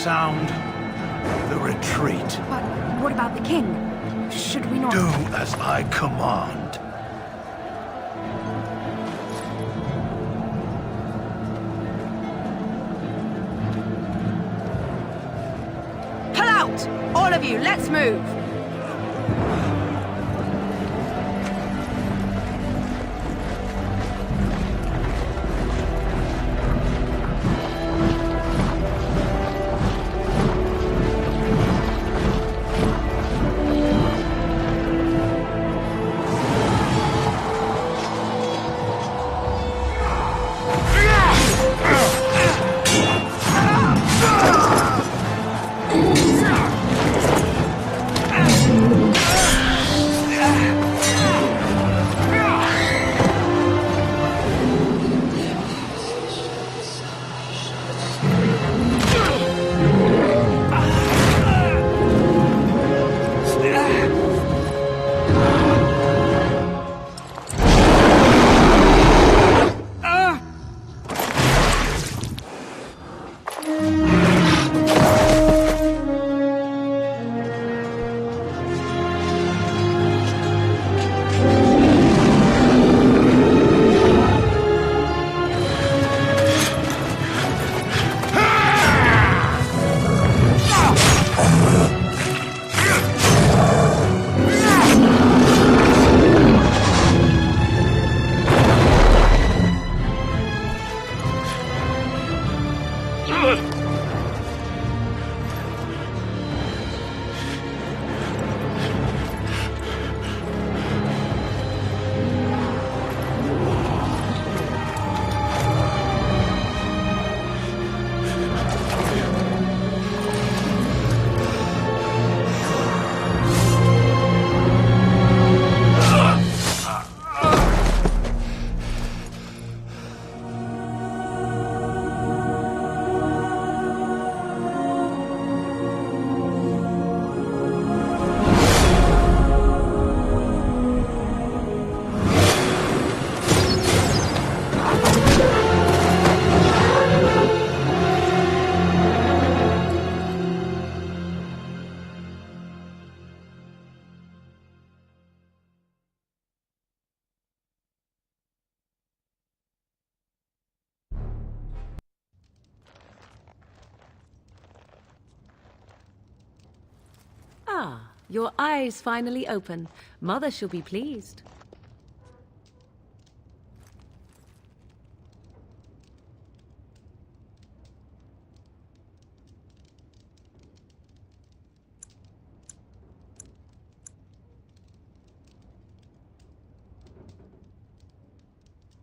sound the retreat. But what about the king? Should we not... Do as I command. Pull out! All of you, let's move! Ah, your eyes finally open. Mother shall be pleased.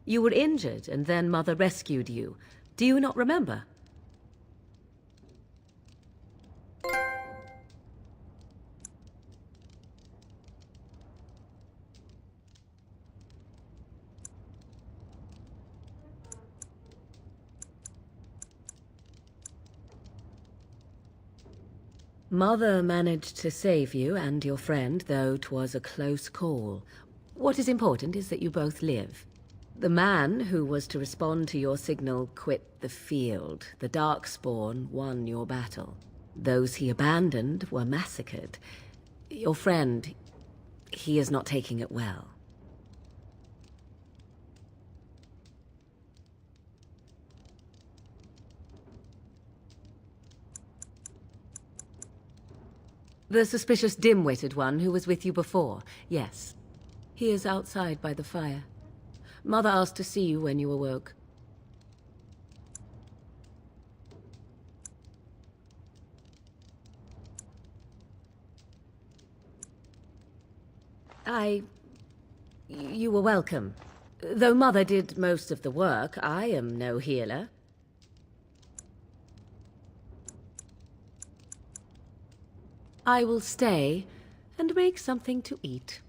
You were injured, and then Mother rescued you. Do you not remember? Mother managed to save you and your friend, though 'twas a close call. What is important is that you both live. The man who was to respond to your signal quit the field. The Darkspawn won your battle. Those he abandoned were massacred. Your friend, he is not taking it well. The suspicious dim-witted one who was with you before, yes. He is outside by the fire. Mother asked to see you when you awoke. You were welcome. Though Mother did most of the work, I am no healer. I will stay and make something to eat.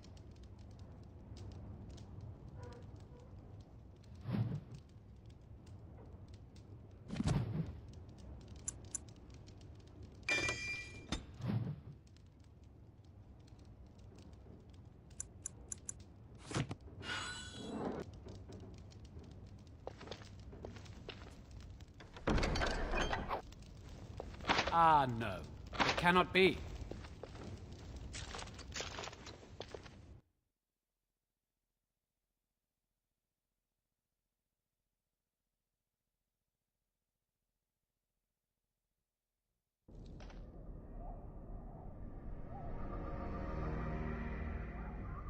Ah, no. It cannot be.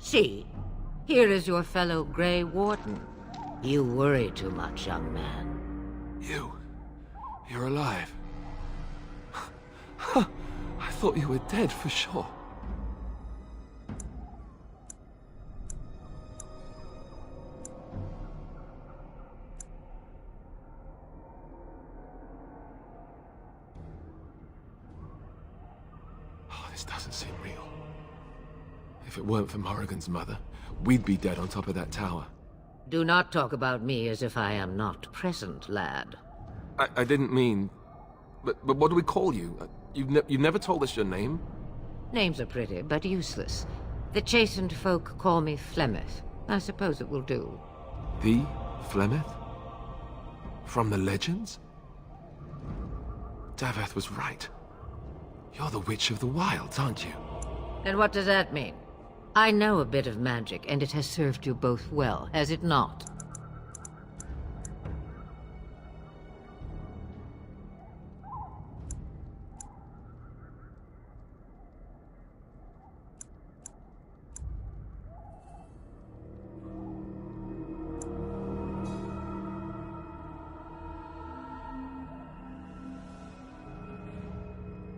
See, here is your fellow Grey Warden. You worry too much, young man. You're alive. I thought you were dead for sure. Oh, this doesn't seem real. If it weren't for Morrigan's mother, we'd be dead on top of that tower. Do not talk about me as if I am not present, lad. I didn't mean... But what do we call you? You've never told us your name? Names are pretty, but useless. The chastened folk call me Flemeth. I suppose it will do. The Flemeth? From the legends? Daveth was right. You're the Witch of the Wilds, aren't you? And what does that mean? I know a bit of magic, and it has served you both well, has it not?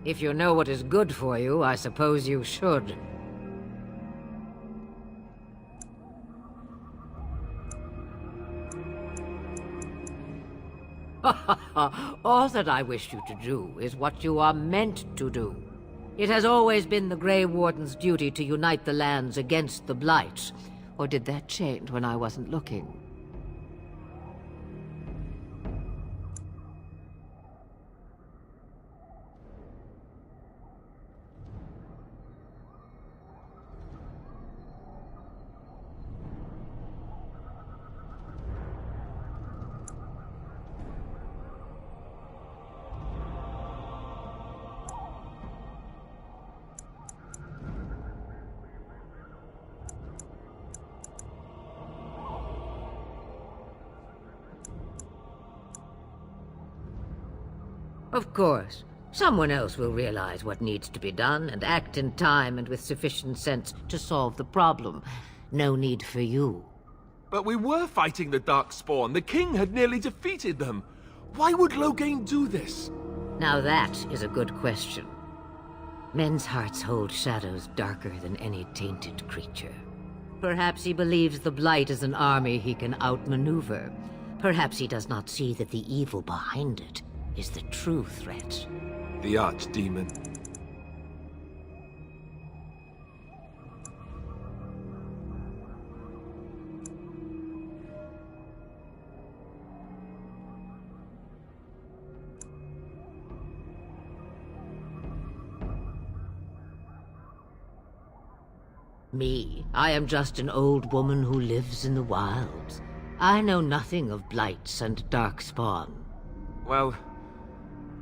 If you know what is good for you, I suppose you should. All that I wish you to do is what you are meant to do. It has always been the Grey Warden's duty to unite the lands against the Blights. Or did that change when I wasn't looking? Of course. Someone else will realize what needs to be done and act in time and with sufficient sense to solve the problem. No need for you. But we were fighting the Darkspawn. The king had nearly defeated them. Why would Loghain do this? Now that is a good question. Men's hearts hold shadows darker than any tainted creature. Perhaps he believes the Blight is an army he can outmaneuver. Perhaps he does not see that the evil behind it is the true threat. The Archdemon. Me? I am just an old woman who lives in the wilds. I know nothing of Blights and Darkspawn. Well,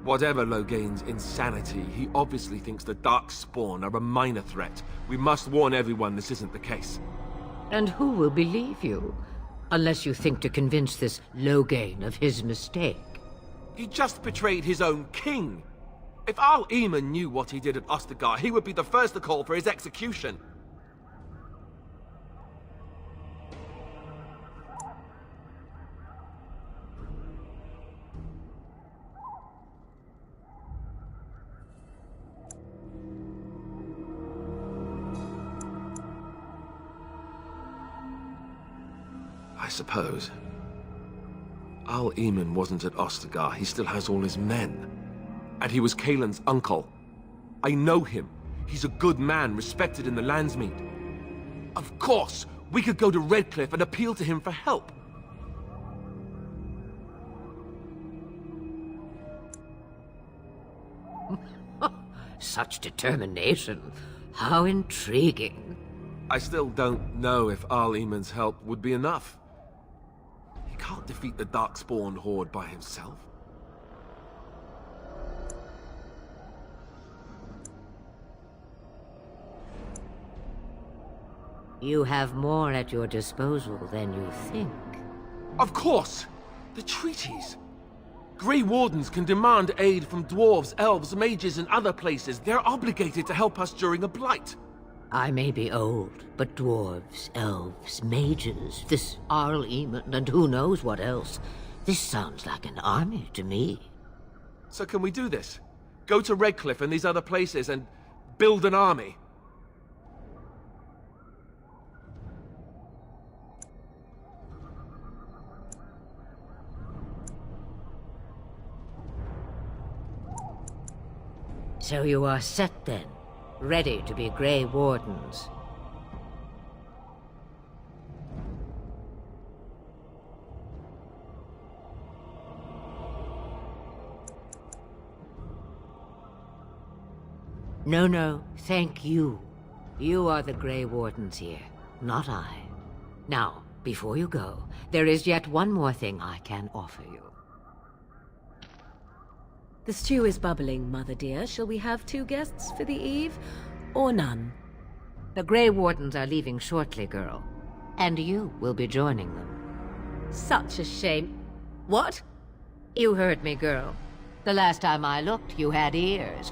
whatever Loghain's insanity, he obviously thinks the Darkspawn are a minor threat. We must warn everyone this isn't the case. And who will believe you? Unless you think to convince this Loghain of his mistake. He just betrayed his own king. If Arl Eamon knew what he did at Ostagar, he would be the first to call for his execution. I suppose. Arl Eamon wasn't at Ostagar. He still has all his men. And he was Cailan's uncle. I know him. He's a good man, respected in the Landsmeet. Of course, we could go to Redcliffe and appeal to him for help. Such determination. How intriguing. I still don't know if Arl Eamon's help would be enough. He can't defeat the Darkspawn horde by himself. You have more at your disposal than you think. Of course! The treaties! Grey Wardens can demand aid from dwarves, elves, mages, and other places. They're obligated to help us during a blight. I may be old, but dwarves, elves, mages, this Arl Eamon, and who knows what else. This sounds like an army to me. So can we do this? Go to Redcliffe and these other places and build an army? So you are set then, ready to be Grey Wardens. No, thank you. You are the Grey Wardens here, not I. Now, before you go, there is yet one more thing I can offer you. The stew is bubbling, Mother dear. Shall we have 2 guests for the eve, or none? The Grey Wardens are leaving shortly, girl. And you will be joining them. Such a shame. What? You heard me, girl. The last time I looked, you had ears.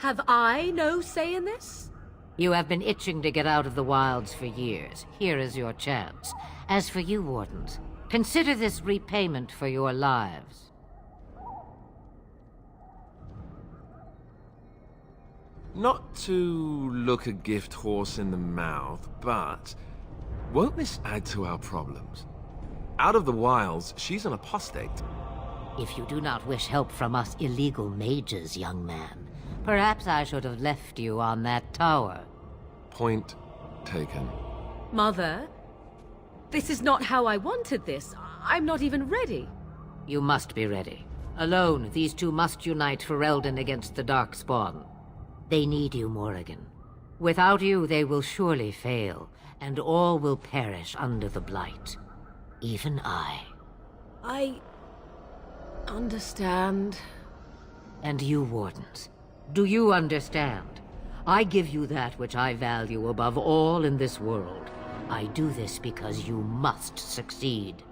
Have I no say in this? You have been itching to get out of the wilds for years. Here is your chance. As for you, Wardens, consider this repayment for your lives. Not to look a gift horse in the mouth, but won't this add to our problems? Out of the wilds, she's an apostate. If you do not wish help from us illegal mages, young man, perhaps I should have left you on that tower. Point taken. Mother, this is not how I wanted this. I'm not even ready. You must be ready. Alone, these two must unite Ferelden against the Darkspawn. They need you, Morrigan. Without you, they will surely fail, and all will perish under the Blight. Even I. I understand. And you, Wardens. Do you understand? I give you that which I value above all in this world. I do this because you must succeed.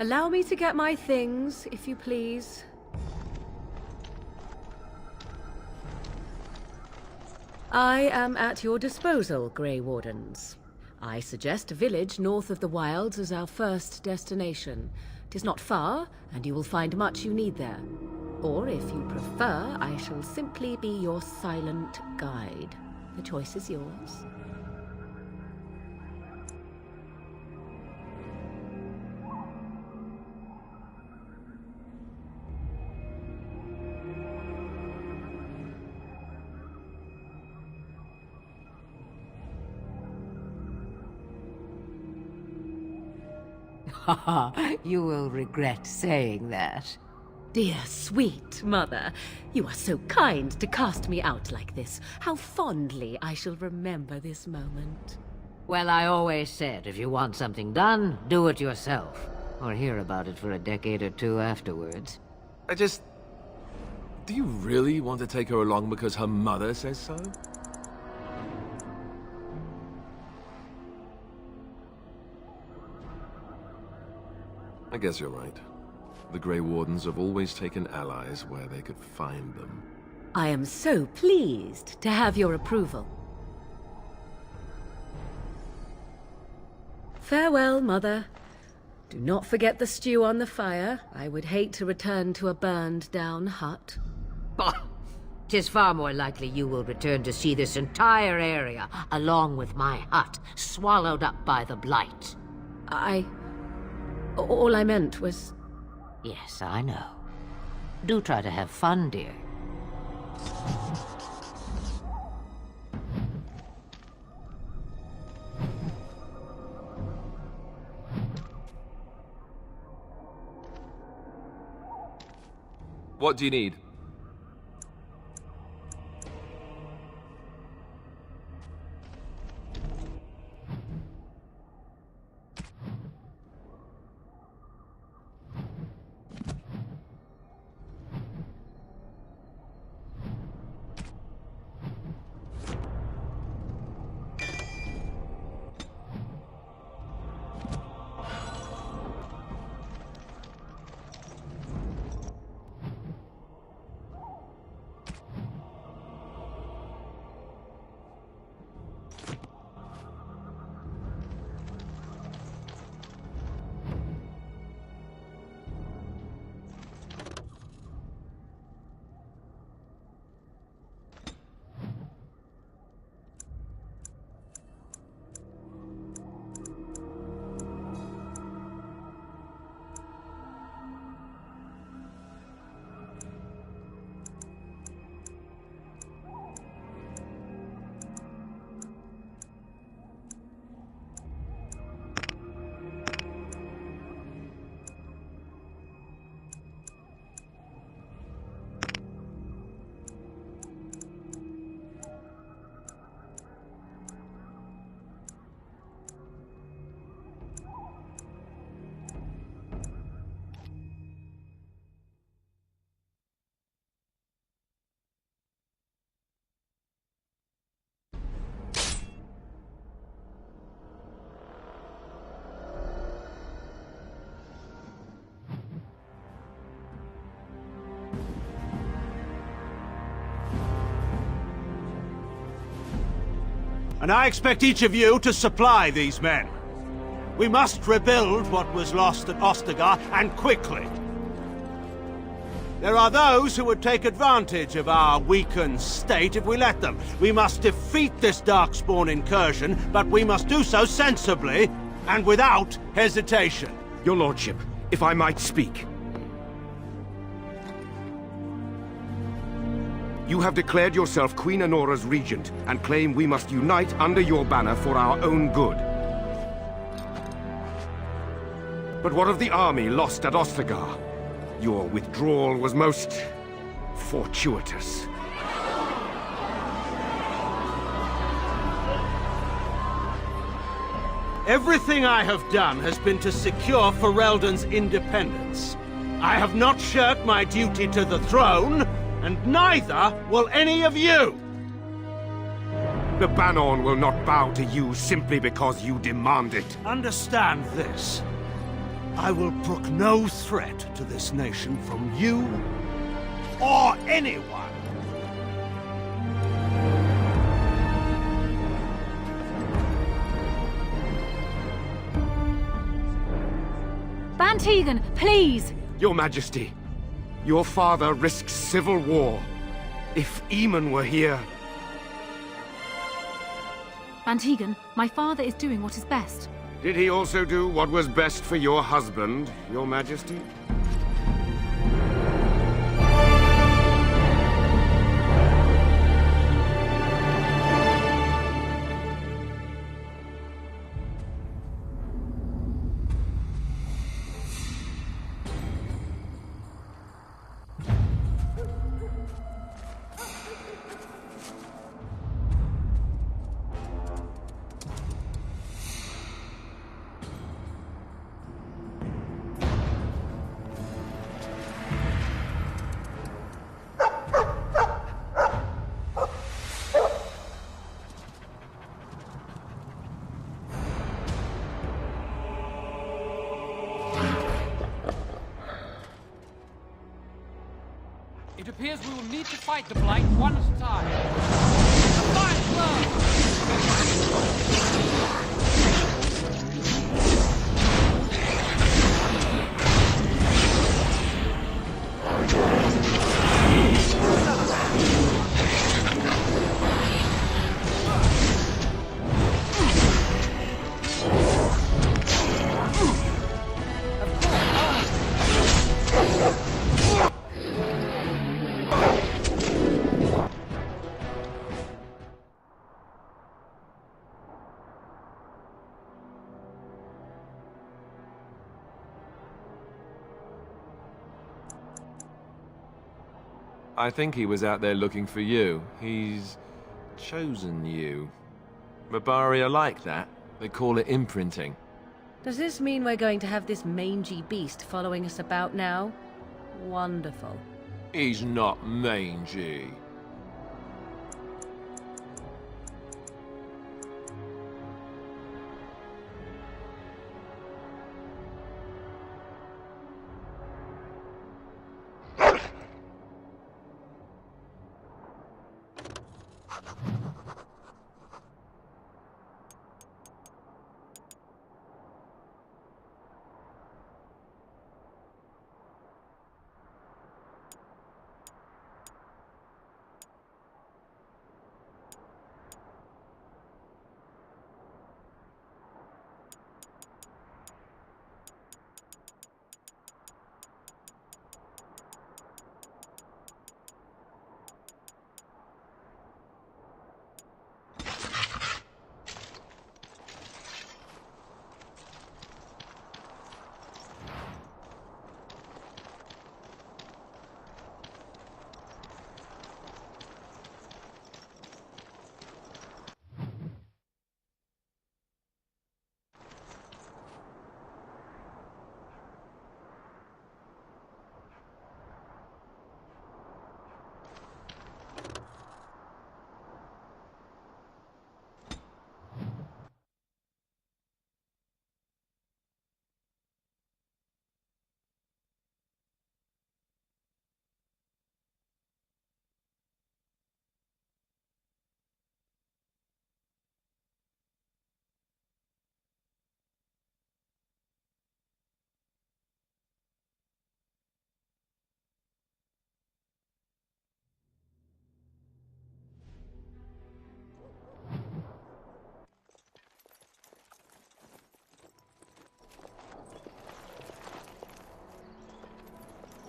Allow me to get my things, if you please. I am at your disposal, Grey Wardens. I suggest a village north of the Wilds as our first destination. 'Tis not far, and you will find much you need there. Or, if you prefer, I shall simply be your silent guide. The choice is yours. You will regret saying that. Dear, sweet mother, you are so kind to cast me out like this. How fondly I shall remember this moment. Well, I always said, if you want something done, do it yourself. Or hear about it for a decade or two afterwards. Do you really want to take her along because her mother says so? I guess you're right. The Grey Wardens have always taken allies where they could find them. I am so pleased to have your approval. Farewell, Mother. Do not forget the stew on the fire. I would hate to return to a burned-down hut. Bah! 'Tis far more likely you will return to see this entire area, along with my hut, swallowed up by the Blight. All I meant was... Yes, I know. Do try to have fun, dear. What do you need? And I expect each of you to supply these men. We must rebuild what was lost at Ostagar, and quickly. There are those who would take advantage of our weakened state if we let them. We must defeat this Darkspawn incursion, but we must do so sensibly and without hesitation. Your lordship, if I might speak. You have declared yourself Queen Anora's regent, and claim we must unite under your banner for our own good. But what of the army lost at Ostagar? Your withdrawal was most fortuitous. Everything I have done has been to secure Ferelden's independence. I have not shirked my duty to the throne, and neither will any of you! The Bannorn will not bow to you simply because you demand it. Understand this. I will brook no threat to this nation from you or anyone. Van Tegan, please! Your Majesty, your father risks civil war. If Eamon were here... Van Tegan, my father is doing what is best. Did he also do what was best for your husband, Your Majesty? It appears we will need to fight the Blight one at a time. A fine blow! I think he was out there looking for you. He's chosen you. Mabari are like that. They call it imprinting. Does this mean we're going to have this mangy beast following us about now? Wonderful. He's not mangy.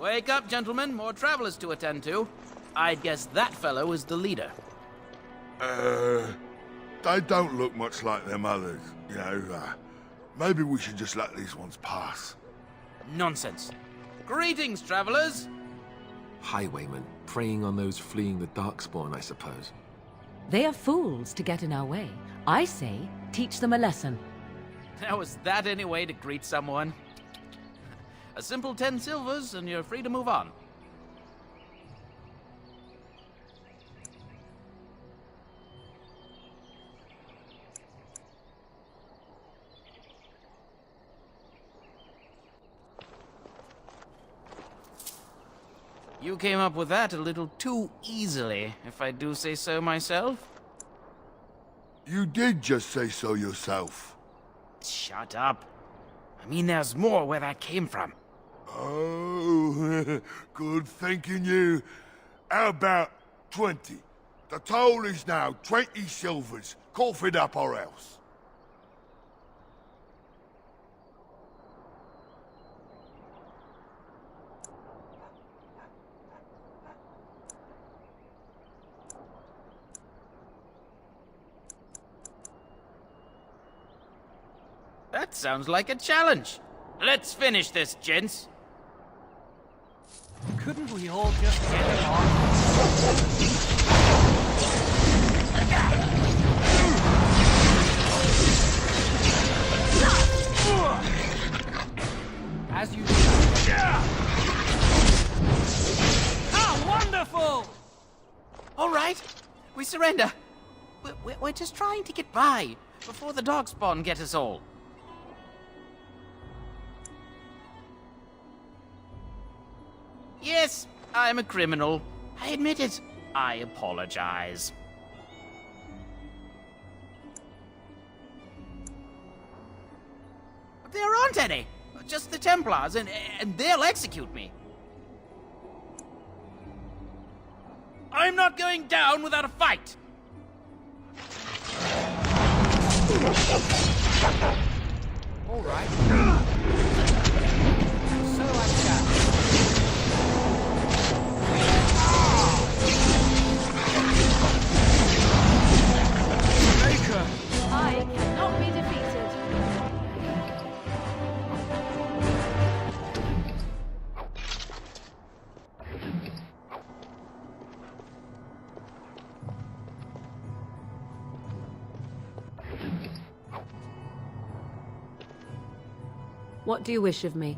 Wake up, gentlemen. More travelers to attend to. I'd guess that fellow is the leader. They don't look much like them others, you know. Maybe we should just let these ones pass. Nonsense. Greetings, travelers. Highwaymen, preying on those fleeing the Darkspawn, I suppose. They are fools to get in our way. I say, teach them a lesson. Now, is that any way to greet someone? A simple 10 silvers, and you're free to move on. You came up with that a little too easily, if I do say so myself. You did just say so yourself. Shut up. I mean, there's more where that came from. Oh, good thinking you. How about 20? The toll is now 20 silvers. Cough it up or else. That sounds like a challenge. Let's finish this, gents. Couldn't we all just get it on? As you say. Ah, wonderful! All right, we surrender. We're just trying to get by before the Darkspawn get us all. Yes, I'm a criminal. I admit it. I apologize. But there aren't any. Just the Templars, and they'll execute me. I'm not going down without a fight. All right. So I shall. I cannot be defeated. What do you wish of me?